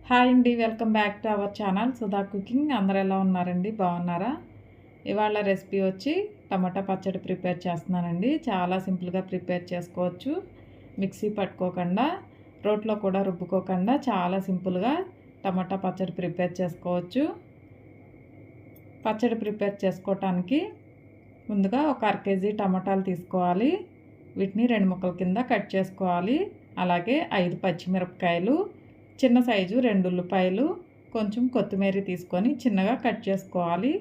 Hi అండి, welcome back to our channel Sudha cooking. అందరూ ఎలా ఉన్నారండి? బాగున్నారా? ఇవాళ రెసిపీ వచ్చి టమాటా పచ్చడి ప్రిపేర్ చేస్తున్నానండి. చాలా సింపుల్గా ప్రిపేర్ చేసుకోవచ్చు. మిక్సీ పట్టుకోకుండా, రోట్లో కూడా రుబ్బుకోకుండా చాలా సింపుల్గా టమాటా పచ్చడి ప్రిపేర్ చేసుకోవచ్చు. పచ్చడి ప్రిపేర్ చేసుకోవటానికి ముందుగా ఒక 1/2 కేజీ టమాటాలు తీసుకోవాలి. వీటిని 2 ముక్కల కింద కట్ చేసుకోవాలి. అలాగే 5 పచ్చిమిరపకాయలు, చిన్న సైజు 2 ఉల్లిపాయలు, కొంచెం కొత్తిమీర తీసుకొని చిన్నగా కట్ చేసుకోవాలి.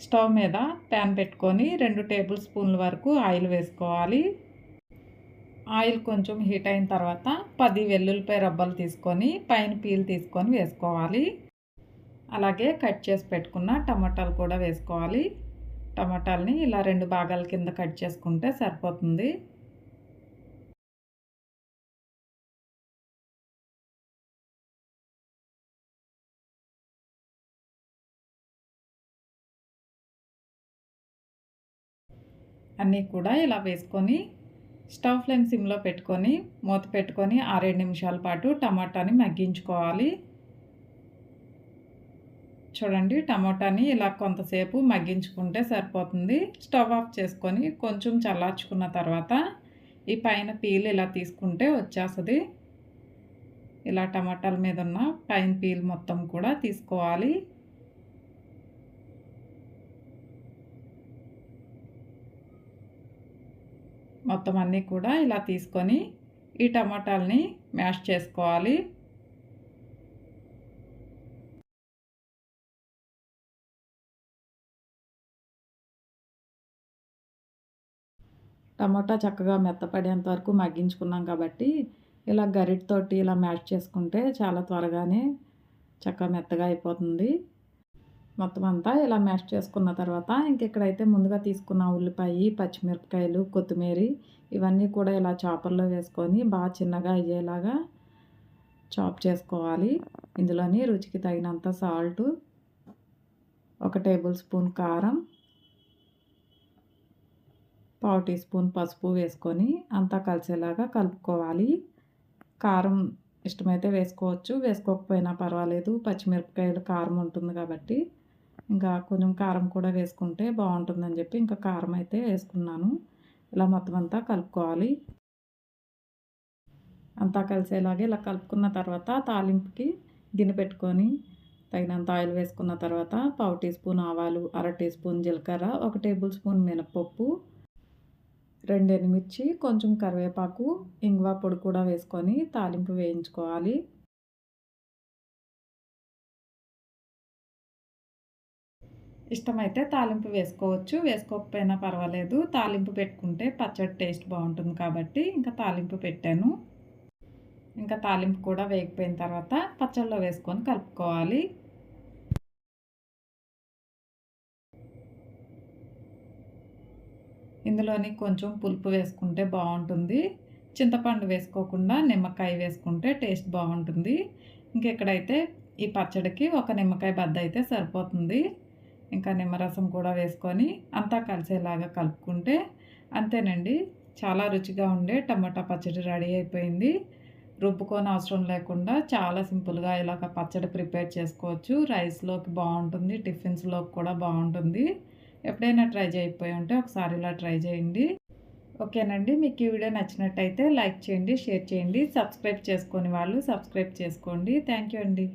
స్టవ్ మీద ప్యాన్ పెట్టుకొని 2 టేబుల్ స్పూన్ల వరకు ఆయిల్ వేసుకోవాలి. ఆయిల్ కొంచెం హీట్ అయిన తర్వాత 10 వెల్లుల్లిపాయ రబ్బలు తీసుకొని పైన పీల్ తీసుకొని వేసుకోవాలి. అలాగే కట్ చేసి పెట్టుకున్న టమాటాలు కూడా వేసుకోవాలి. టమాటాలని ఇలా 2 భాగాల కింద కట్ చేసుకుంటే సరిపోతుంది. అన్నీ కూడా ఇలా వేసుకొని స్టవ్ ఫ్లేమ్ సిమ్లో పెట్టుకొని మూత పెట్టుకొని 6-7 నిమిషాల పాటు టమాటాని మగ్గించుకోవాలి. చూడండి, టమాటాని ఇలా కొంతసేపు మగ్గించుకుంటే సరిపోతుంది. స్టవ్ ఆఫ్ చేసుకొని కొంచెం చల్లార్చుకున్న తర్వాత ఈ పైన పీల్ ఇలా తీసుకుంటే వచ్చేస్తుంది. ఇలా టమాటాల మీద ఉన్న పైన పీల్ మొత్తం కూడా తీసుకోవాలి. మొత్తం అన్నీ కూడా ఇలా తీసుకొని ఈ టమాటాలని మ్యాష్ చేసుకోవాలి. టమాటా చక్కగా మెత్తపడేంత వరకు మగ్గించుకున్నాం కాబట్టి ఇలా గరిటతోటి ఇలా మ్యాష్ చేసుకుంటే చాలా త్వరగానే చక్కగా మెత్తగా అయిపోతుంది. మొత్తం అంతా ఇలా మ్యాష్ చేసుకున్న తర్వాత ఇక్కడైతే ముందుగా తీసుకున్న ఉల్లిపాయ, పచ్చిమిరపకాయలు, కొత్తిమీర ఇవన్నీ కూడా ఇలా చాపర్లో వేసుకొని బాగా చిన్నగా అయ్యేలాగా చాప్ చేసుకోవాలి. ఇందులోని రుచికి తగినంత సాల్టు, 1 టేబుల్ స్పూన్ కారం, 1/2 టీ స్పూన్ పసుపు వేసుకొని అంతా కలిసేలాగా కలుపుకోవాలి. కారం ఇష్టమైతే వేసుకోవచ్చు, వేసుకోకపోయినా పర్వాలేదు. పచ్చిమిరపకాయలు కారం ఉంటుంది కాబట్టి ఇంకా కొంచెం కారం కూడా వేసుకుంటే బాగుంటుందని చెప్పి ఇంకా కారం అయితే వేసుకున్నాను. ఇలా మొత్తం అంతా కలుపుకోవాలి. అంతా కలిసేలాగే ఇలా కలుపుకున్న తర్వాత తాలింపుకి గిన్నె పెట్టుకొని తగినంత ఆయిల్ వేసుకున్న తర్వాత 1/2 టీ స్పూన్ ఆవాలు, 1/2 టీ స్పూన్ జీలకర్ర, 1 టేబుల్ స్పూన్ మినపప్పు, 2 ఎండుమిర్చి, కొంచెం కరివేపాకు, ఇంగువ పొడి కూడా వేసుకొని తాలింపు వేయించుకోవాలి. ఇష్టమైతే తాలింపు వేసుకోవచ్చు, వేసుకోకపోయినా పర్వాలేదు. తాలింపు పెట్టుకుంటే పచ్చడి టేస్ట్ బాగుంటుంది కాబట్టి ఇంకా తాలింపు పెట్టాను. ఇంకా తాలింపు కూడా వేగిపోయిన తర్వాత పచ్చళ్ళలో వేసుకొని కలుపుకోవాలి. ఇందులోని కొంచెం పులుపు వేసుకుంటే బాగుంటుంది. చింతపండు వేసుకోకుండా నిమ్మకాయ వేసుకుంటే టేస్ట్ బాగుంటుంది. ఇంకెక్కడైతే ఈ పచ్చడికి ఒక నిమ్మకాయ బద్ద అయితే సరిపోతుంది. ఇంకా నిమ్మరసం కూడా వేసుకొని అంతా కలిసేలాగా కలుపుకుంటే అంతేనండి, చాలా రుచిగా ఉండే టమాటా పచ్చడి రెడీ అయిపోయింది. రుబ్బుకొని అవసరం లేకుండా చాలా సింపుల్గా ఇలాగ పచ్చడి ప్రిపేర్ చేసుకోవచ్చు. రైస్లోకి బాగుంటుంది, టిఫిన్స్లోకి కూడా బాగుంటుంది. ఎప్పుడైనా ట్రై చేయకపోయి ఉంటే ఒకసారి ఇలా ట్రై చేయండి. ఓకేనండి, మీకు ఈ వీడియో నచ్చినట్టయితే లైక్ చేయండి, షేర్ చేయండి. సబ్స్క్రైబ్ చేసుకొని వాళ్ళు సబ్స్క్రైబ్ చేసుకోండి. థ్యాంక్ యూ అండి.